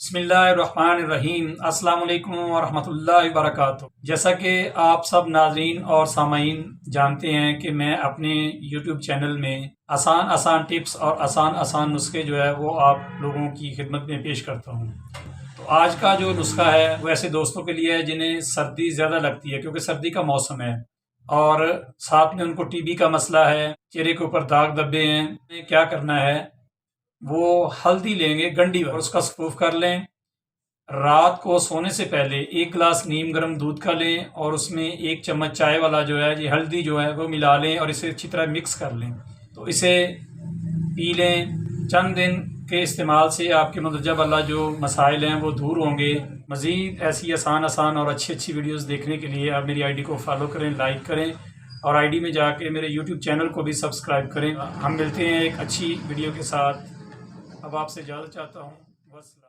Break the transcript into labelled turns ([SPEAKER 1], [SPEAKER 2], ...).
[SPEAKER 1] بسم اللہ الرحمن الرحیم۔ السلام علیکم ورحمۃ اللہ وبرکاتہ۔ جیسا کہ آپ سب ناظرین اور سامعین جانتے ہیں کہ میں اپنے یوٹیوب چینل میں آسان ٹپس اور آسان نسخے جو ہے وہ آپ لوگوں کی خدمت میں پیش کرتا ہوں۔ تو آج کا جو نسخہ ہے وہ ایسے دوستوں کے لیے ہے جنہیں سردی زیادہ لگتی ہے، کیونکہ سردی کا موسم ہے اور ساتھ میں ان کو ٹی بی کا مسئلہ ہے، چہرے کے اوپر داغ دھبے ہیں۔ کیا کرنا ہے، وہ ہلدی لیں گے گنڈی اور اس کا سکوف کر لیں۔ رات کو سونے سے پہلے 1 گلاس نیم گرم دودھ کا لیں اور اس میں 1 چمچ چائے والا جو ہے یہ ہلدی جو ہے وہ ملا لیں اور اسے اچھی طرح مکس کر لیں، تو اسے پی لیں۔ چند دن کے استعمال سے آپ کے مندرجہ بالا جو مسائل ہیں وہ دور ہوں گے۔ مزید ایسی آسان اور اچھی ویڈیوز دیکھنے کے لیے آپ میری آئی ڈی کو فالو کریں، لائک کریں اور آئی ڈی میں جا کے میرے یوٹیوب چینل کو بھی سبسکرائب کریں۔ ہم ملتے ہیں ایک اچھی ویڈیو کے ساتھ۔ اب آپ سے اجازت چاہتا ہوں۔ والسلام۔